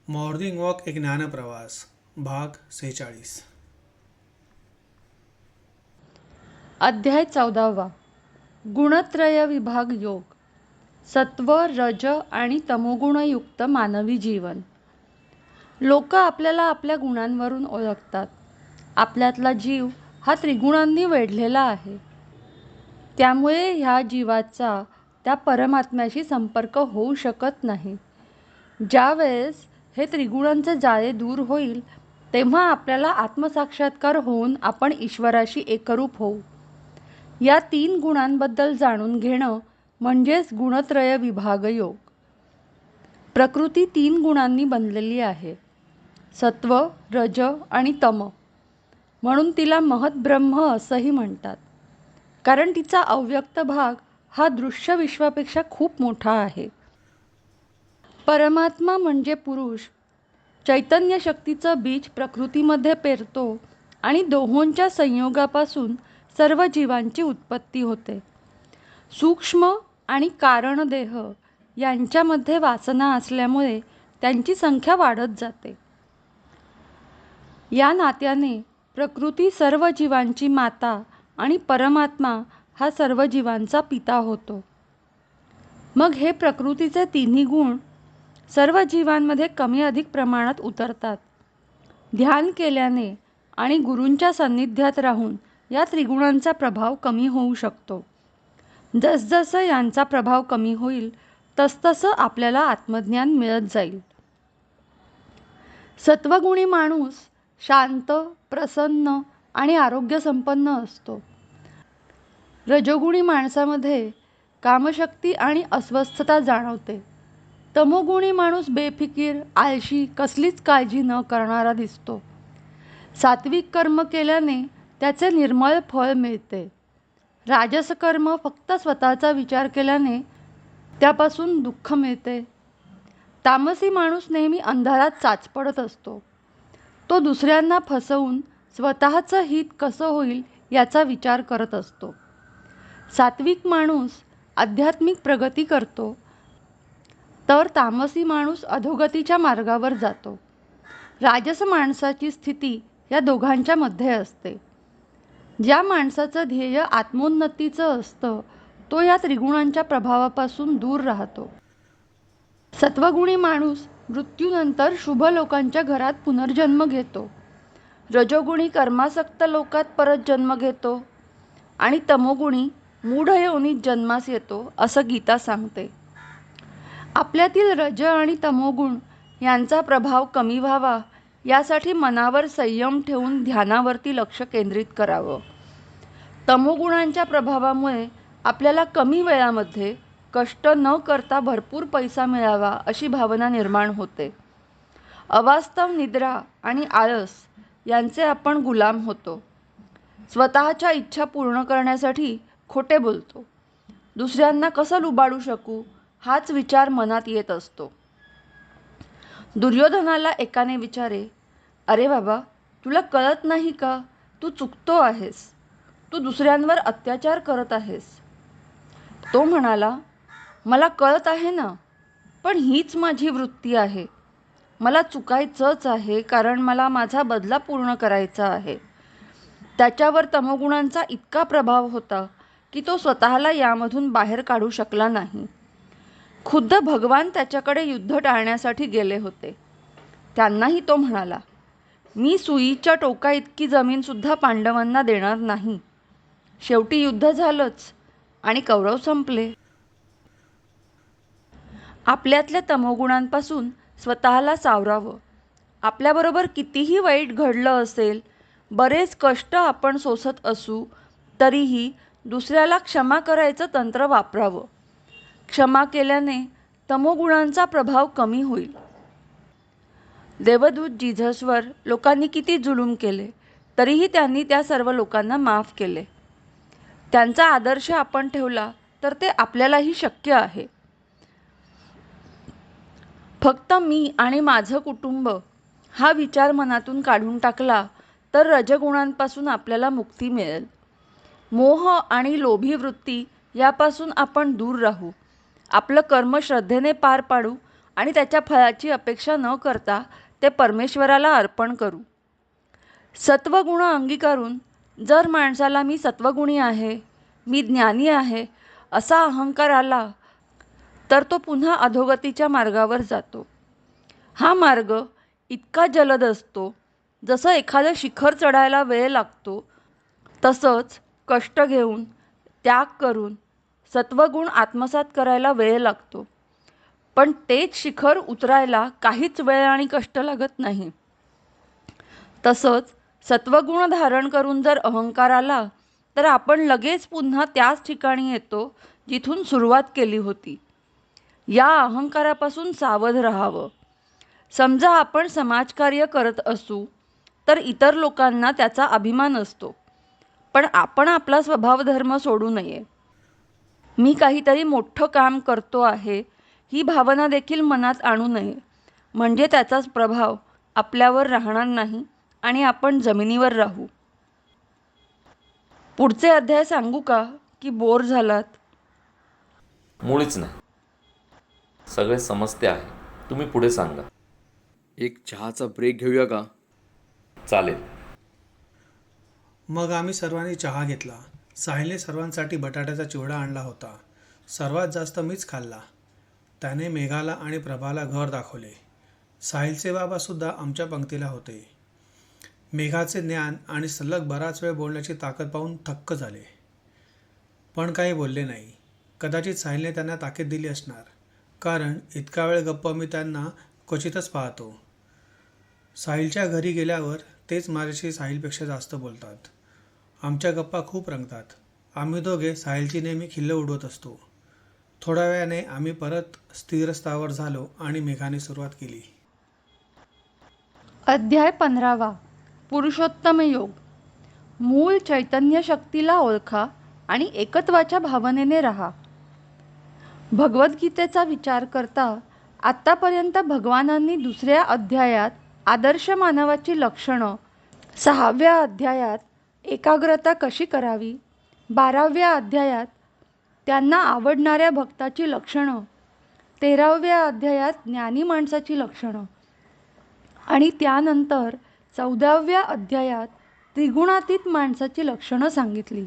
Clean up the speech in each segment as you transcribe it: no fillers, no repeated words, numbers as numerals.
Morning walk एक ज्ञानप्रवास भाग 46. अध्याय 14. गुणत्रय विभाग योग. सत्व, रज आणि तमोगुणयुक्त मानवी जीवन. लोक आपल्याला आपल्या गुणांवरून ओळखतात. आपल्यातला जीव हा त्रिगुणांनी वेढलेला आहे. त्यामुळे ह्या जीवाचा त्या परमात्म्याशी संपर्क होऊ शकत नाही. ज्यावेळेस हे त्रिगुणांचे जाळे दूर होईल तेव्हा आपल्याला आत्मसाक्षात्कार होऊन आपण ईश्वराशी एकरूप होऊ. या 3 गुणांबद्दल जाणून घेणं म्हणजेच गुणत्रय विभाग योग. प्रकृती 3 गुणांनी बनलेली आहे, सत्व, रज आणि तम. म्हणून तिला महद्ब्रह्म असंही म्हणतात, कारण तिचा अव्यक्त भाग हा दृश्य विश्वापेक्षा खूप मोठा आहे. परमात्मा म्हणजे पुरुष चैतन्य शक्तीचं बीज प्रकृतीमध्ये पेरतो आणि दोहोंच्या संयोगापासून सर्व जीवांची उत्पत्ती होते. सूक्ष्म आणि कारणदेह यांच्यामध्ये वासना असल्यामुळे त्यांची संख्या वाढत जाते. या नात्याने प्रकृती सर्व जीवांची माता आणि परमात्मा हा सर्व जीवांचा पिता होतो. मग हे प्रकृतीचे तिन्ही गुण सर्व जीवांमध्ये कमी अधिक प्रमाणात उतरतात. ध्यान केल्याने आणि गुरूंच्या सान्निध्यात राहून या त्रिगुणांचा प्रभाव कमी होऊ शकतो. जसजसं यांचा प्रभाव कमी होईल तसतसं आपल्याला आत्मज्ञान मिळत जाईल. सत्वगुणी माणूस शांत, प्रसन्न आणि आरोग्यसंपन्न असतो. रजोगुणी माणसामध्ये कामशक्ती आणि अस्वस्थता जाणवते. तमोगुणी माणूस बेफिकीर, आळशी, कसलीच काळजी न करणारा दिसतो. सात्विक कर्म केल्याने त्याचे निर्मळ फळ मिळते. राजसकर्म फक्त स्वतःचा विचार केल्याने त्यापासून दुःख मिळते. तामसी माणूस नेहमी अंधारात चाचपडत असतो. तो दुसऱ्यांना फसवून स्वतःचं हित कसं होईल याचा विचार करत असतो. सात्विक माणूस आध्यात्मिक प्रगती करतो, तर तामसी माणूस अधोगतीच्या मार्गावर जातो. राजस माणसाची स्थिती या दोघांच्या मध्ये असते. ज्या माणसाचं ध्येय आत्मोन्नतीचं असतं तो या त्रिगुणांच्या प्रभावापासून दूर राहतो. सत्वगुणी माणूस मृत्यूनंतर शुभ लोकांच्या घरात पुनर्जन्म घेतो. रजोगुणी कर्मासक्त लोकात परत जन्म घेतो आणि तमोगुणी मूढ योनीत जन्मास येतो असं गीता सांगते. आपल्यातील रज आणि तमोगुण यांचा प्रभाव कमी व्हावा यासाठी मनावर संयम ठेवून ध्यानावरती लक्ष केंद्रित करावं. तमोगुणांच्या प्रभावामुळे आपल्याला कमी वेळामध्ये कष्ट न करता भरपूर पैसा मिळावा अशी भावना निर्माण होते. अवास्तव निद्रा आणि आळस यांचे आपण गुलाम होतो. स्वतःच्या इच्छा पूर्ण करण्यासाठी खोटे बोलतो. दुसऱ्यांना कसं लुबाडू शकू हाच विचार मनात येत असतो. दुर्योधनाला एकाने विचारे, अरे बाबा, तुला कळत नाही का? तू चुकतो आहेस. तू दुसऱ्यांवर अत्याचार करत आहेस. तो म्हणाला, मला कळत आहे ना, पण हीच माझी वृत्ती आहे. मला चुकायचंच आहे कारण मला माझा बदला पूर्ण करायचा आहे. त्याच्यावर तमोगुणांचा इतका प्रभाव होता की तो स्वतःला यामधून बाहेर काढू शकला नाही. खुद्द भगवान त्याच्याकडे युद्ध टाळण्यासाठी गेले होते. त्यांनाही तो म्हणाला, मी सुईच्या टोका इतकी जमीनसुद्धा पांडवांना देणार नाही. शेवटी युद्ध झालंच आणि कौरव संपले. आपल्यातल्या तमोगुणांपासून स्वतःला सावरावं. आपल्याबरोबर कितीही वाईट घडलं असेल, बरेच कष्ट आपण सोसत असू, तरीही दुसऱ्याला क्षमा करायचं तंत्र वापरावं. क्षमा केल्याने तमोगुणांचा प्रभाव कमी होईल. देवदूत जिझसवर लोकांनी किती जुलूम केले, तरीही त्यांनी त्या सर्व लोकांना माफ केले. त्यांचा आदर्श आपण ठेवला तर ते आपल्यालाही शक्य आहे. फक्त मी आणि माझं कुटुंब हा विचार मनातून काढून टाकला तर रजगुणांपासून आपल्याला मुक्ती मिळेल. मोह आणि लोभी वृत्ती यापासून आपण दूर राहू. आपलं कर्म श्रद्धेने पार पाडू आणि त्याच्या फळाची अपेक्षा न करता ते परमेश्वराला अर्पण करू. सत्वगुण अंगीकारून जर माणसाला मी सत्वगुणी आहे, मी ज्ञानी आहे असा अहंकार आला तर तो पुन्हा अधोगतीच्या मार्गावर जातो. हा मार्ग इतका जलद असतो, जसं एखादं शिखर चढायला वेळ लागतो तसंच कष्ट घेऊन, त्याग करून सत्वगुण आत्मसात करायला वेळ लागतो. पण तेच शिखर उतरायला काहीच वेळ आणि कष्ट लागत नाही. तसंच सत्वगुण धारण करून जर अहंकार आला तर आपण लगेच पुन्हा त्याच ठिकाणी येतो जिथून सुरुवात केली होती. या अहंकारापासून सावध राहावं. समजा आपण समाजकार्य करत असू तर इतर लोकांना त्याचा अभिमान असतो, पण आपण आपला स्वभावधर्म सोडू नये. मी काहीतरी मोठं काम करतो आहे ही भावना देखील मनात आणू नये, म्हणजे त्याचा प्रभाव आपल्यावर राहणार नाही आणि आपण जमिनीवर राहू. पुढचे अध्याय सांगू का की बोर झालात? मुळीच नाही. सगळे समजते आहे. तुम्ही पुढे सांगा. एक चहाचा ब्रेक घेऊया का? चालेल. मग आम्ही सर्वांनी चहा घेतला. साहिलने सर्वांसाठी बटाट्याचा चिवडा आणला होता. सर्वात जास्त मीच खाल्ला. त्याने मेघाला आणि प्रभाला घर दाखवले. साहिलचे बाबासुद्धा आमच्या पंक्तीला होते. मेघाचे ज्ञान आणि सलग बराच वेळ बोलण्याची ताकद पाहून थक्क झाले, पण काही बोलले नाही. कदाचित साहिलने त्यांना ताकीद दिली असणार, कारण इतका वेळ गप्प मी त्यांना क्वचितच पाहतो. साहिलच्या घरी गेल्यावर तेच माझ्याशी साहिलपेक्षा जास्त बोलतात. आमच्या गप्पा खूप रंगतात. आम्ही दोघे साहिलची नेहमी खिल्ल उडवत असतो. थोड्या वेळाने आम्ही परत स्थिरस्थावर झालो आणि मेघाने सुरुवात केली. अध्याय 15. पुरुषोत्तम योग. मूळ चैतन्य शक्तीला ओळखा आणि एकत्वाच्या भावनेने राहा. भगवद्गीतेचा विचार करता आत्तापर्यंत भगवानांनी 2ऱ्या अध्यायात आदर्श मानवाची लक्षणं, 6व्या अध्यायात एकाग्रता कशी करावी, 12व्या अध्यायात त्यांना आवडणाऱ्या भक्ताची लक्षणं, 13व्या अध्यायात ज्ञानी माणसाची लक्षणं आणि त्यानंतर 14व्या अध्यायात त्रिगुणातीत माणसाची लक्षणं सांगितली.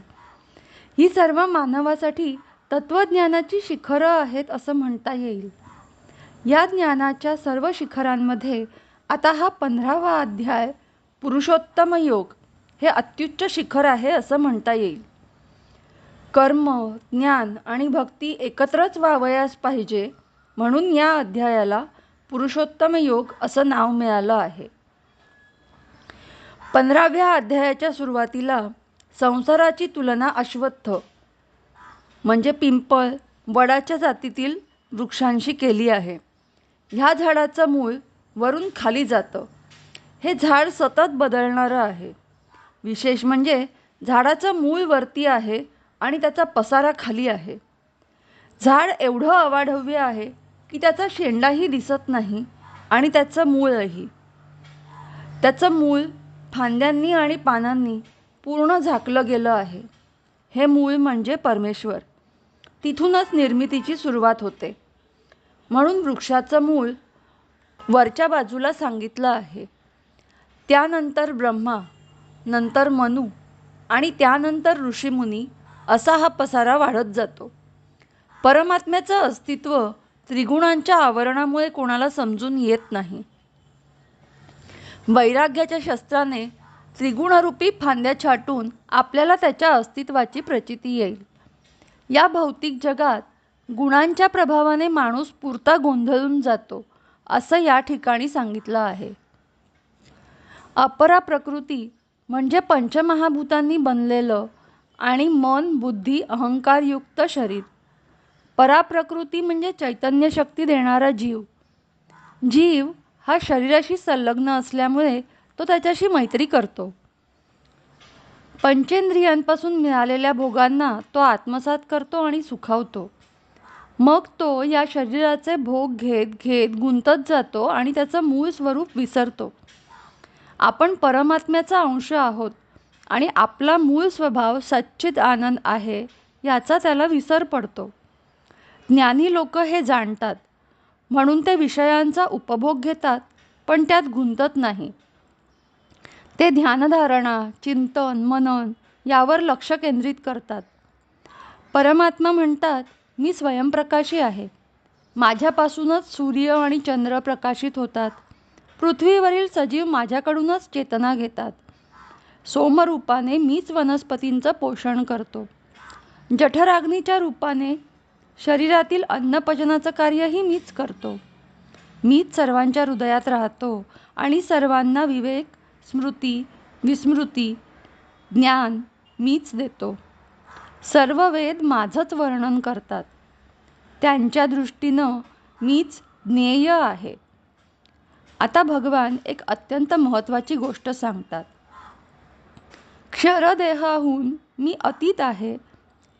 ही सर्व मानवासाठी तत्त्वज्ञानाची शिखरं आहेत असं म्हणता येईल. या ज्ञानाच्या सर्व शिखरांमध्ये आता हा 15वा अध्याय पुरुषोत्तम योग हे अत्युच्च शिखर आहे असं म्हणता येईल. कर्म, ज्ञान आणि भक्ती एकत्रच व्हावयास पाहिजे म्हणून या अध्यायाला पुरुषोत्तम योग असं नाव मिळालं आहे. 15व्या अध्यायाच्या सुरुवातीला संसाराची तुलना अश्वत्थ म्हणजे पिंपळ, वडाच्या जातीतील वृक्षांशी केली आहे. ह्या झाडाचं मूळ वरून खाली जातं. हे झाड सतत बदलणारं आहे. विशेष म्हणजे झाडाचं मूळ वरती आहे आणि त्याचा पसारा खाली आहे. झाड एवढं अवाढव्य आहे की त्याचा शेंडाही दिसत नाही आणि त्याचं मूळही. त्याचं मूळ फांद्यांनी आणि पानांनी पूर्ण झाकलं गेलं आहे. हे मूळ म्हणजे परमेश्वर. तिथूनच निर्मितीची सुरुवात होते. म्हणून वृक्षाचं मूळ वरच्या बाजूला सांगितलं आहे. त्यानंतर ब्रह्मा, नंतर मनु आणि त्यानंतर ऋषीमुनी असा हा पसारा वाढत जातो. परमात्म्याचं अस्तित्व त्रिगुणांच्या आवरणामुळे कोणाला समजून येत नाही. वैराग्याच्या शस्त्राने त्रिगुणरूपी फांद्या छाटून आपल्याला त्याच्या अस्तित्वाची प्रचिती येईल. या भौतिक जगात गुणांच्या प्रभावाने माणूस पुरता गोंधळून जातो असं या ठिकाणी सांगितलं आहे. अपरा प्रकृती म्हणजे पंचमहाभूतांनी बनलेलं आणि मन, बुद्धी, अहंकारयुक्त शरीर. पराप्रकृती म्हणजे चैतन्य शक्ती देणारा जीव. जीव हा शरीराशी संलग्न असल्यामुळे तो त्याच्याशी मैत्री करतो. पंचेंद्रियांपासून मिळालेल्या भोगांना तो आत्मसात करतो आणि सुखावतो. मग तो या शरीराचे भोग घेत घेत गुंतत जातो आणि त्याचं मूळ स्वरूप विसरतो. आपण परमात्म्याचा अंश आहोत आणि आपला मूळ स्वभाव सच्चिद आनंद आहे याचा त्याला विसर पडतो. ज्ञानी लोक हे जाणतात, म्हणून ते विषयांचा उपभोग घेतात, पण त्यात गुंतत नाही. ते ध्यानधारणा, चिंतन, मनन यावर लक्ष केंद्रित करतात. परमात्मा म्हणतात, मी स्वयंप्रकाशी आहे. माझ्यापासूनच सूर्य आणि चंद्र प्रकाशित होतात. पृथ्वीवरील सजीव माझ्याकडूनच चेतना घेतात. सोमरूपाने मीच वनस्पतींचं पोषण करतो. जठराग्नीच्या रूपाने शरीरातील अन्नपचनाचं कार्यही मीच करतो. मीच सर्वांच्या हृदयात राहतो आणि सर्वांना विवेक, स्मृती, विस्मृती, ज्ञान मीच देतो. सर्व वेद माझंच वर्णन करतात. त्यांच्या दृष्टीनं मीच ज्ञेय आहे. आता भगवान एक अत्यंत महत्त्वाची गोष्ट सांगतात. क्षरदेहाहून मी अतीत आहे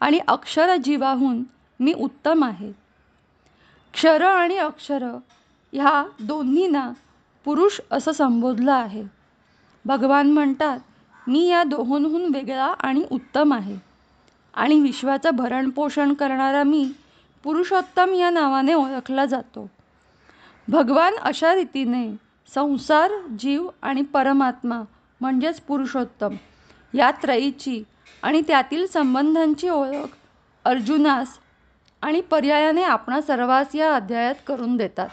आणि अक्षर जीवाहून मी उत्तम आहे. क्षर आणि अक्षर ह्या दोन्हींना पुरुष असं संबोधलं आहे. भगवान म्हणतात, मी या दोहोंहून वेगळा आणि उत्तम आहे आणि विश्वाचं भरणपोषण करणारा मी पुरुषोत्तम या नावाने ओळखला जातो. भगवान अशा रीतीने संसार, जीव आणि परमात्मा म्हणजेच पुरुषोत्तम या त्रयीची आणि त्यातील संबंधांची ओळख अर्जुनास आणि पर्यायाने आपणा सर्वांस या अध्यायात करून देतात.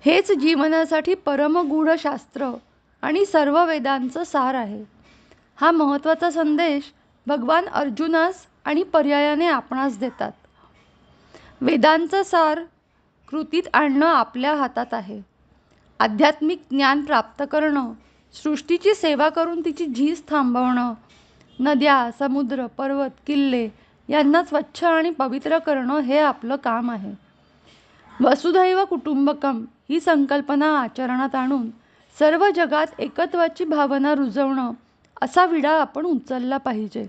हेच जीवनासाठी परमगूढ शास्त्र आणि सर्व वेदांचं सार आहे. हा महत्त्वाचा संदेश भगवान अर्जुनास आणि पर्यायाने आपणास देतात. वेदांचं सार कृतीत आणणं आपल्या हातात आहे. आध्यात्मिक ज्ञान प्राप्त करणं, सृष्टीची सेवा करून तिची झीज थांबवणं, नद्या, समुद्र, पर्वत, किल्ले यांना स्वच्छ आणि पवित्र करणं हे आपलं काम आहे. वसुधैव कुटुंबकम ही संकल्पना आचरणात आणून सर्व जगात एकत्वाची भावना रुजवणं असा विडा आपण उचलला पाहिजे.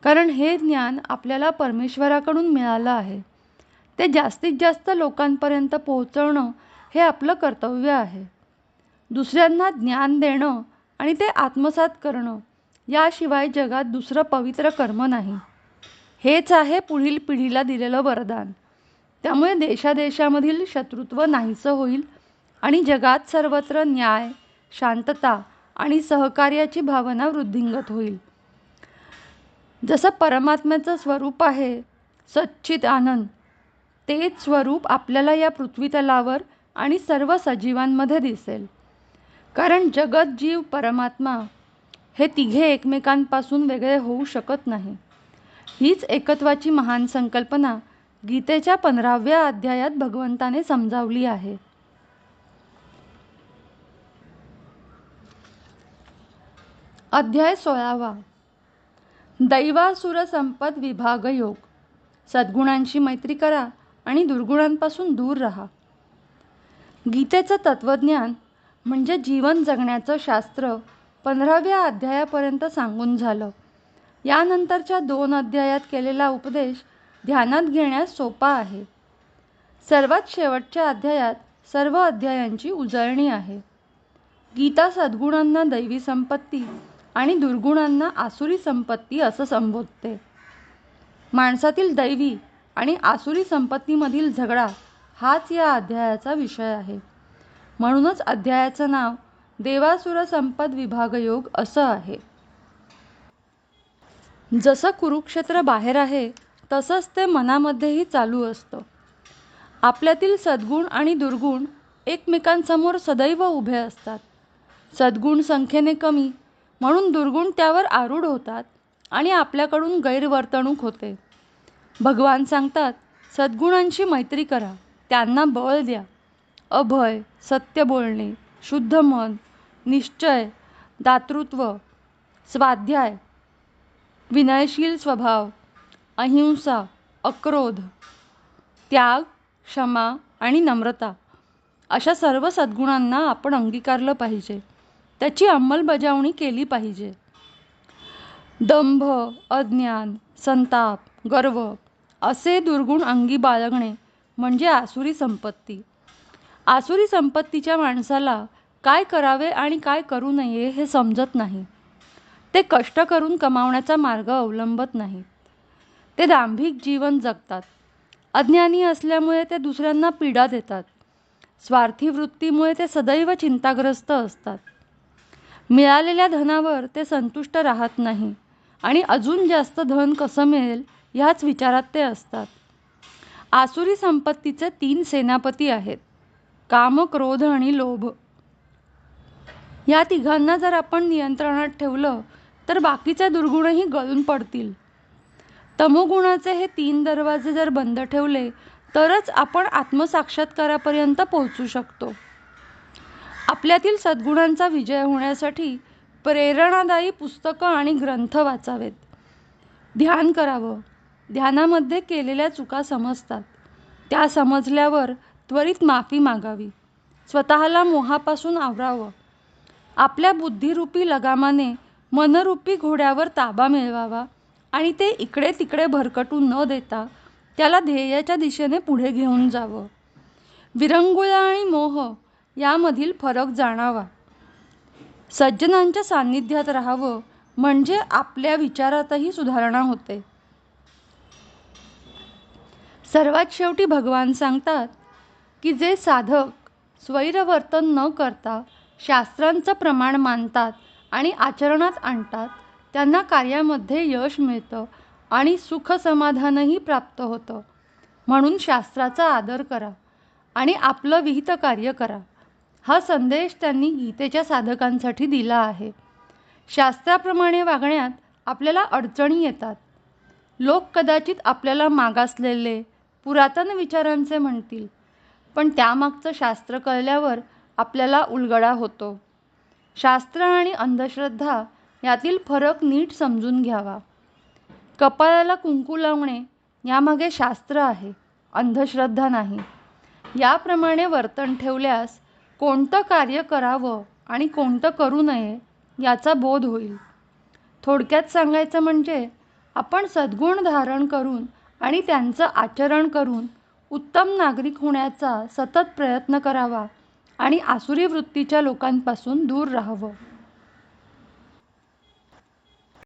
कारण हे ज्ञान आपल्याला परमेश्वराकडून मिळालं आहे. ते जास्तीत जास्त लोकांपर्यंत पोहोचवणं हे आपलं कर्तव्य आहे. दुसऱ्यांना ज्ञान देणं आणि ते आत्मसात करणं याशिवाय जगात दुसरं पवित्र कर्म नाही. हेच आहे पुढील पिढीला दिलेलं वरदान. त्यामुळे देशादेशामधील शत्रुत्व नाहीसं होईल आणि जगात सर्वत्र न्याय, शांतता आणि सहकार्याची भावना वृद्धिंगत होईल. जसं परमात्म्याचं स्वरूप आहे सच्चित आनंद, तेच स्वरूप आपल्याला या पृथ्वीतलावर आणि सर्व सजीवांमध्ये दिसेल. कारण जगत, जीव, परमात्मा हे तिघे एकमेकांपासून वेगळे होऊ शकत नाही. हीच एकत्वाची महान संकल्पना गीतेच्या 15व्या अध्यायात भगवंताने समजावली आहे. अध्याय 16वा. दैवासुर संपद विभाग योग. सद्गुणांशी मैत्री करा आणि दुर्गुणांपासून दूर राहा. गीतेचं तत्त्वज्ञान म्हणजे जीवन जगण्याचं शास्त्र 15व्या अध्यायापर्यंत सांगून झालं. यानंतरच्या 2 अध्यायात केलेला उपदेश ध्यानात घेण्यास सोपा आहे. सर्वात शेवटच्या अध्यायात सर्व अध्यायांची उजळणी आहे. गीता सद्गुणांना दैवी संपत्ती आणि दुर्गुणांना आसुरी संपत्ती असं संबोधते. माणसातील दैवी आणि आसुरी संपत्तीमधील झगडा हाच या अध्यायाचा विषय आहे. म्हणूनच अध्यायाचं नाव देवासुर संपद विभाग योग असं आहे. जसं कुरुक्षेत्र बाहेर आहे तसंच ते मनामध्येही चालू असतं. आपल्यातील सद्गुण आणि दुर्गुण एकमेकांसमोर सदैव उभे असतात. सद्गुण संख्येने कमी म्हणून दुर्गुण त्यावर आरूढ होतात आणि आपल्याकडून गैरवर्तणूक होते. भगवान सांगतात, सद्गुणांशी मैत्री करा, त्यांना बळ द्या. अभय, सत्य बोलणे, शुद्ध मन, निश्चय, दातृत्व, स्वाध्याय, विनयशील स्वभाव, अहिंसा, अक्रोध, त्याग, क्षमा आणि नम्रता अशा सर्व सद्गुणांना आपण अंगीकारलं पाहिजे. त्याची अंमलबजावणी केली पाहिजे. दंभ, अज्ञान, संताप, गर्व असे दुर्गुण अंगी बाळगणे म्हणजे आसुरी संपत्ती. आसुरी संपत्तीच्या माणसाला काय करावे आणि काय करू नये हे समजत नाही. ते कष्ट करून कमावण्याचा मार्ग अवलंबत नाहीत. ते दांभिक जीवन जगतात. अज्ञानी असल्यामुळे ते दुसऱ्यांना पीडा देतात. स्वार्थी वृत्तीमुळे ते सदैव चिंताग्रस्त असतात. मिळालेल्या धनावर ते संतुष्ट राहत नाही आणि अजून जास्त धन कसं मिळेल ह्याच विचारात ते असतात. आसुरी संपत्तीचे 3 सेनापती आहेत: काम, क्रोध आणि लोभ. या तिघांना जर आपण नियंत्रणात ठेवलं तर बाकीचे दुर्गुणही गळून पडतील. तमोगुणाचे हे 3 दरवाजे जर बंद ठेवले तरच आपण आत्मसाक्षात्कारापर्यंत पोहोचू शकतो. आपल्यातील सद्गुणांचा विजय होण्यासाठी प्रेरणादायी पुस्तकं आणि ग्रंथ वाचावेत. ध्यान करावं. ध्यानामध्ये केलेल्या चुका समजतात. त्या समजल्यावर त्वरित माफी मागावी. स्वतःला मोहापासून आवरावं. आपल्या बुद्धिरूपी लगामाने मनरूपी घोड्यावर ताबा मिळवावा आणि ते इकडे तिकडे भरकटू न देता त्याला ध्येयाच्या दिशेने पुढे घेऊन जावं. विरंगुळा आणि मोह यामधील फरक जाणावा. सज्जनांच्या सान्निध्यात राहावं म्हणजे आपल्या विचारातही सुधारणा होते. सर्वात शेवटी भगवान सांगतात की जे साधक स्वैरवर्तन न करता शास्त्रांचं प्रमाण मानतात आणि आचरणात आणतात त्यांना कार्यामध्ये यश मिळतं आणि सुख समाधानही प्राप्त होतं. म्हणून शास्त्राचा आदर करा आणि आपलं विहित कार्य करा. हा संदेश त्यांनी गीतेच्या साधकांसाठी दिला आहे. शास्त्राप्रमाणे वागण्यात आपल्याला अडचणी येतात. लोक कदाचित आपल्याला मागासलेले पुरातन विचारांचे म्हणतील, पण त्यामागचं शास्त्र कळल्यावर आपल्याला उलगडा होतो. शास्त्र आणि अंधश्रद्धा यातील फरक नीट समजून घ्यावा. कपाळाला कुंकू लावणे यामागे शास्त्र आहे, अंधश्रद्धा नाही. याप्रमाणे वर्तन ठेवल्यास कोणतं कार्य करावं आणि कोणतं करू नये याचा बोध होईल. थोडक्यात सांगायचं म्हणजे आपण सद्गुण धारण करून आणि त्यांचं आचरण करून उत्तम नागरिक होण्याचा सतत प्रयत्न करावा आणि आसुरी वृत्तीच्या लोकांपासून दूर राहावं.